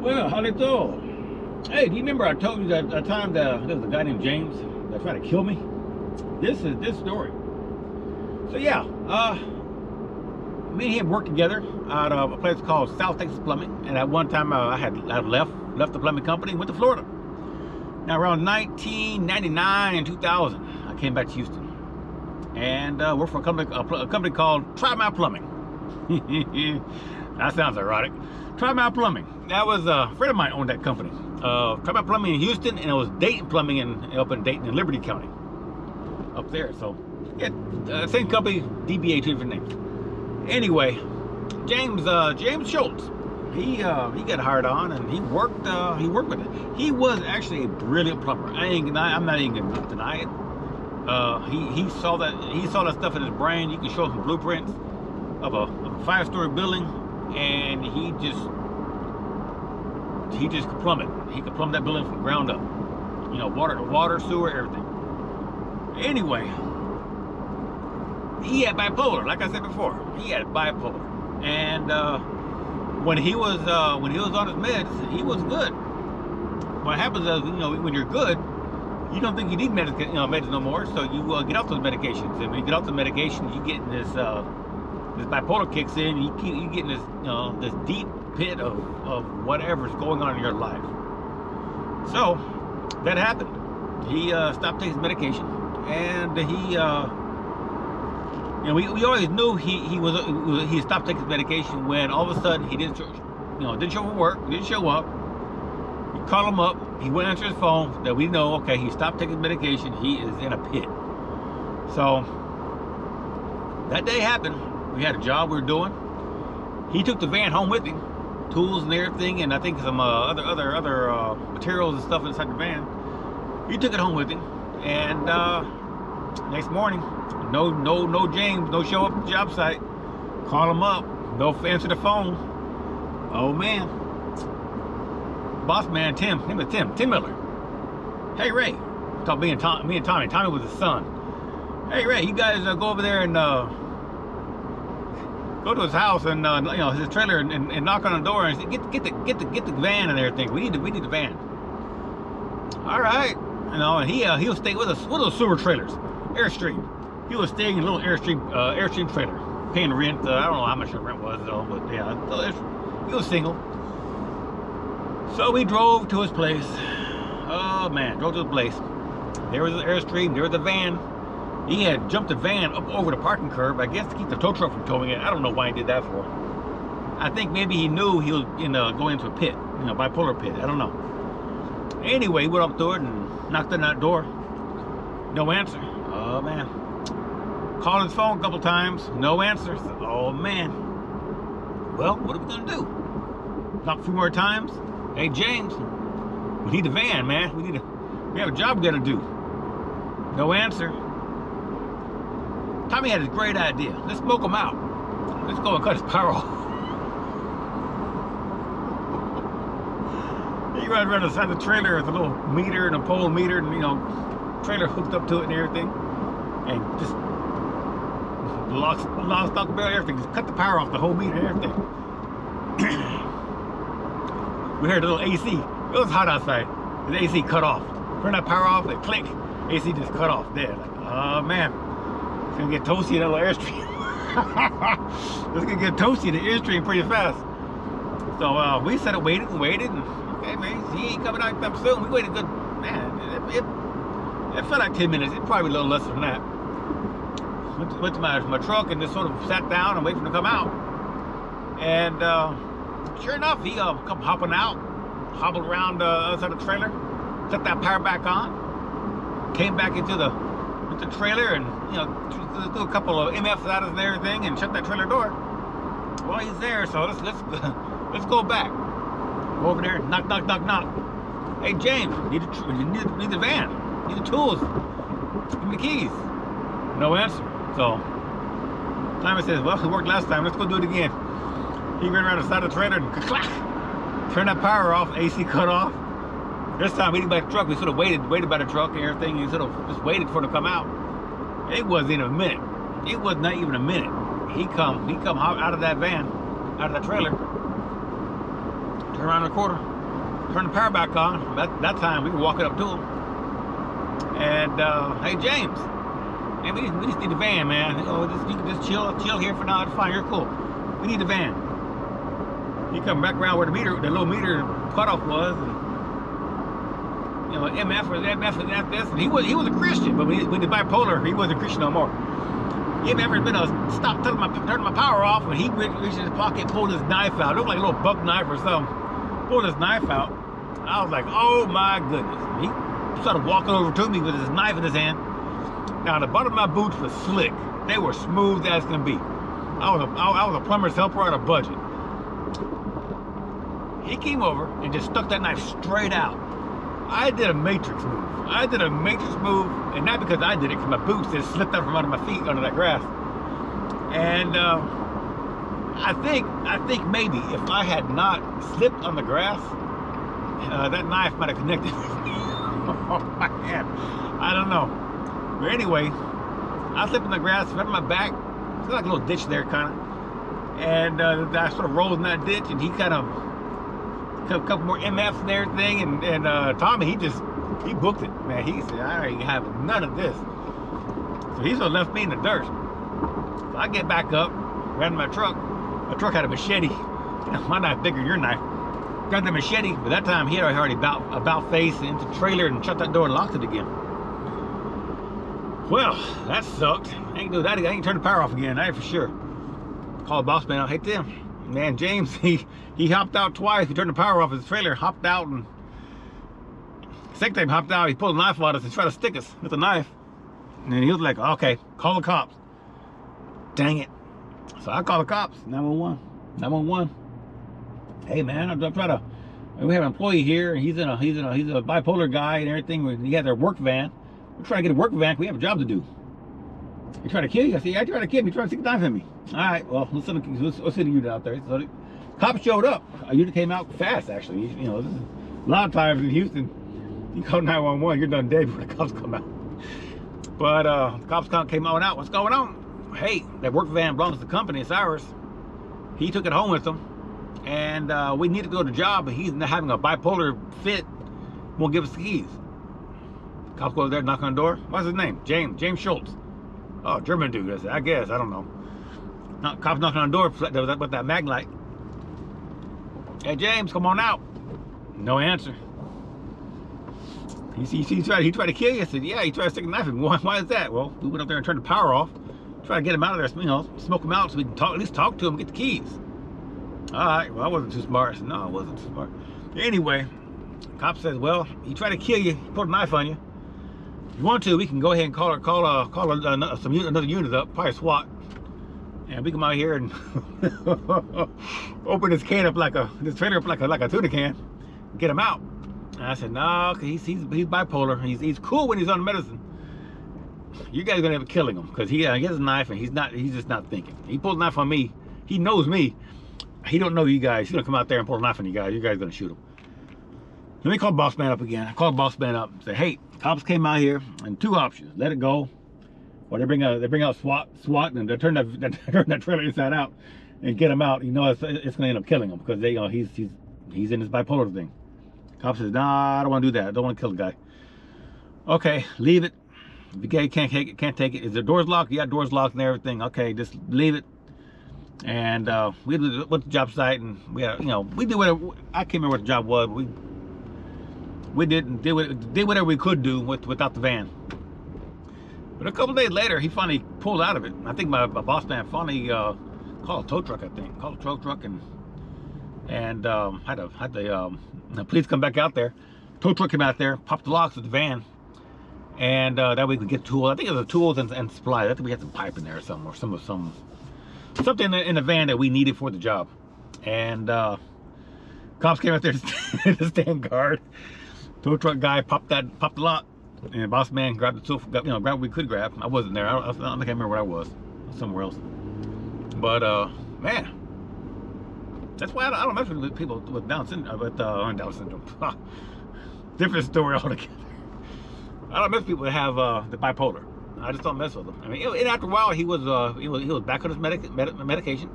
Well, Jalito. Hey, do you remember I told you that time that there was a guy named James that tried to kill me? This is this story. So yeah, me and him worked together out of a place called South Texas Plumbing, and at one time I had left the plumbing company and went to Florida. Now around 1999 and 2000, I came back to Houston and worked for a company called Tri-Mile Plumbing. That sounds erotic. Tri-Mile Plumbing. That was a friend of mine owned that company. Tri-Mile Plumbing in Houston, and it was Dayton Plumbing up in Dayton in Liberty County, up there. So, yeah, same company, DBA, two different names. Anyway, James Schultz, he got hired on, and he worked with it. He was actually a brilliant plumber. I'm not even gonna deny it. He saw that stuff in his brain. You can show him blueprints of a 5-story building, and he just could plumb it. He could plumb that building from the ground up. You know, water, sewer, everything. Anyway, he had bipolar. Like I said before, he had bipolar, and when he was on his meds, he was good. What happens is, when you're good, you don't think you need meds no more, so you get off those medications. And when you get off the medications, you get this bipolar kicks in. You get in this deep pit of whatever's going on in your life. So that happened. He stopped taking his medication, and we always knew he stopped taking his medication when all of a sudden he didn't show up for work, didn't show up. You call him up, he wouldn't answer his phone. That we know, okay, he stopped taking his medication. He is in a pit. So that day happened. We had a job we were doing. He took the van home with him, tools and everything, and I think some other materials and stuff inside the van. He took it home with him, and next morning, no James, no show up at the job site. Call him up, no answer the phone. Oh man, boss man Tim Miller. Hey Ray, talk me and Tommy. Tommy was his son. Hey Ray, you guys go over there and go to his house and his trailer and knock on the door and say, get the van and everything. We need the van. All right, and he'll stay with us. What are those sewer trailers? Airstream. He was staying in a little Airstream trailer, paying rent. I don't know how much the rent was though, but yeah, he was single. So we drove to his place. Oh man, drove to his place. There was the Airstream. There was the van. He had jumped the van up over the parking curb, I guess to keep the tow truck from towing it. I don't know why he did that for. I think maybe he knew he was going into a pit, bipolar pit. I don't know. Anyway, he went up to it and knocked on that door. No answer. Oh man. Called his phone a couple times. No answer. Oh man. Well, what are we gonna do? Knock a few more times. Hey James, we need the van, man. We have a job we gotta do. No answer. Tommy had this great idea. Let's smoke him out. Let's go and cut his power off. He runs around the side of the trailer with a little meter and a pole meter and trailer hooked up to it and everything. And just lock, stock, barrel, everything. Just cut the power off the whole meter and everything. We heard a little AC. It was hot outside. The AC cut off. Turn that power off, it click. AC just cut off. There. Like, oh man. It's gonna get toasty in that little Airstream. It's gonna get toasty in the Airstream pretty fast. So we sat and waited, and okay man, he ain't coming out that soon. We waited good, man. It felt like 10 minutes. It probably a little less than that. Went to my truck and just sort of sat down and waited for him to come out. And sure enough, he come hopping out, hobbled around the other side of the trailer, set that power back on, came back into the trailer and do a couple of MFs out of everything and shut that trailer door. Well, he's there, so let's go back. Go over there, knock. Hey James, need the van, need the tools, give me the keys. No answer. So Tommy says, well, it worked last time, let's go do it again. He ran around the side of the trailer and clack, turned that power off, AC cut off. This time we didn't buy the truck, we sort of waited by the truck and everything, and sort of just waited for it to come out. It wasn't even a minute. It was not even a minute. He come out of that van, out of that trailer, turn around the corner, Turn the power back on. That time we were walking up to him. And hey James, man, we just need the van, man. You can just chill here for now. It's fine. You're cool. We need the van. He come back around where the little meter cutoff was, and you know, MF or this. And he was a Christian, but when the bipolar, he wasn't Christian no more. MF had been stop turning my power off, and he reached in his pocket, pulled his knife out. It looked like a little buck knife or something. Pulled his knife out. I was like, oh my goodness. He started walking over to me with his knife in his hand. Now the bottom of my boots was slick. They were smooth as can be. I was a plumber's helper on a budget. He came over and just stuck that knife straight out. I did a matrix move. And not because I did it, because my boots just slipped out from under my feet under that grass. And I think maybe if I had not slipped on the grass, that knife might have connected with me. Oh man, I don't know. But anyway, I slipped in the grass, fell on my back. It's like a little ditch there, kind of. And I sort of rolled in that ditch, and he kind of a couple more MFs and everything. And Tommy, he booked it, man. He said, I ain't having none of this. So he sort of left me in the dirt. So I get back up, ran my truck. My truck had a machete. My knife bigger than your knife. Got the machete, but that time he had already about face into the trailer and shut that door and locked it again. Well, that sucked. I ain't do that. I ain't turn the power off again. That ain't for sure. Called boss man out. Hey Tim, man, James, he hopped out twice. He turned the power off his trailer, hopped out, and second time hopped out. He pulled a knife on us and tried to stick us with a knife. And then he was like, "Okay, call the cops." Dang it! So I called the cops. 911. Hey man, I'm trying to. We have an employee here, and he's a bipolar guy and everything. He has a work van. We're trying to get a work van. We have a job to do. You trying to kill you? I said, yeah, I tried to kill me. You trying to stick a knife in me? All right, well, let's send a unit out there. So the cops showed up. A unit came out fast, actually. You know, a lot of times in Houston, you call 911, you're done dead before the cops come out. But the cops came out. What's going on? Hey, that work van belongs to the company. It's ours. He took it home with him. And we need to go to the job, but he's having a bipolar fit. Won't give us the keys. Cops go over there, knock on the door. What's his name? James Schultz. Oh, German dude. I guess. I don't know. Cops knocking on the door with that Maglite. Hey, James, come on out. No answer. He tried to kill you. I said, yeah, he tried to stick a knife in me. Why is that? Well, we went up there and turned the power off. Try to get him out of there, you know, smoke him out so we can at least talk to him and get the keys. All right, well, I wasn't too smart. I said, no, I wasn't too smart. Anyway, cop says, well, he tried to kill you. He put a knife on you. If you want to, we can go ahead and call another unit up, probably SWAT. And we come out here and open this trailer up like a tuna can, and get him out. And I said, no, he's bipolar. He's cool when he's on medicine. You guys are gonna end up killing him because he has a knife and he's just not thinking. He pulled a knife on me. He knows me. He don't know you guys. He's gonna come out there and pull a knife on you guys. You guys are gonna shoot him. Let me call boss man up again. I called boss man up and said, hey, cops came out here and two options: let it go, or they bring out SWAT and they turn that trailer inside out and get him out. You know, it's gonna end up killing him because they, you know, he's in this bipolar thing. Cop says, nah, I don't want to do that. I don't want to kill the guy. Okay, leave it. If you can't take it. Is the doors locked? Yeah, doors locked and everything. Okay, just leave it. And we went to the job site and we had, you know, we did whatever. I can't remember what the job was. But we did whatever we could do without the van. But a couple days later, he finally pulled out of it. I think my boss man finally called a tow truck. I think called a tow truck and had the police come back out there. Tow truck came out there, popped the locks of the van. And that way we could get tools. I think it was the tools and supplies. I think we had some pipe in there or something, or something in the van that we needed for the job. And cops came out there to stand guard. Tow truck guy popped the lock, and boss man grabbed the tool, grabbed what we could grab. I wasn't there. I think I remember where I was. Somewhere else. But man, that's why I don't mess with people with Down syndrome. Down syndrome. Different story altogether. I don't mess with people that have the bipolar. I just don't mess with them. I mean, and after a while, he was back on his medication,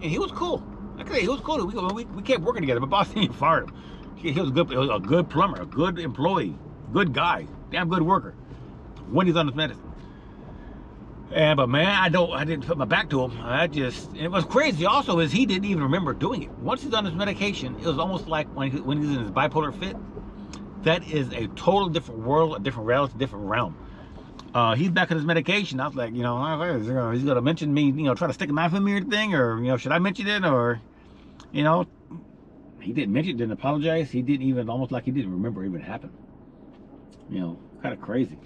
and he was cool. I can say he was cool. We kept working together. But boss didn't fire him. He was a good plumber, a good employee, good guy, damn good worker. When he's on his medicine. But man, I didn't put my back to him. It was crazy also is he didn't even remember doing it. Once he's on his medication, it was almost like when he's in his bipolar fit. That is a total different world, a different reality, different realm. He's back on his medication. I was like, he's gonna mention me, try to stick a knife in me or thing, or should I mention it, or, he didn't mention it, didn't apologize. He didn't even, almost like he didn't remember it even happened. Kind of crazy.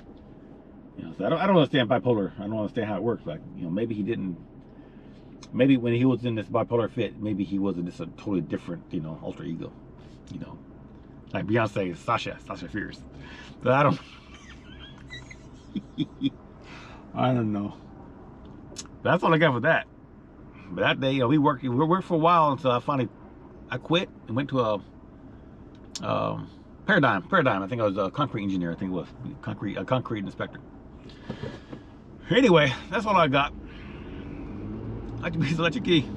So I don't understand bipolar. I don't understand how it works. Like, maybe he didn't. Maybe when he was in this bipolar fit, maybe he was just a totally different, alter ego. Like Beyonce, Sasha Fierce. But I don't. I don't know. But that's all I got for that. But that day, we worked for a while until I quit and went to a Paradigm. I think I was a concrete engineer. I think it was a concrete inspector. Anyway, that's all I got. Like to be Electric Key.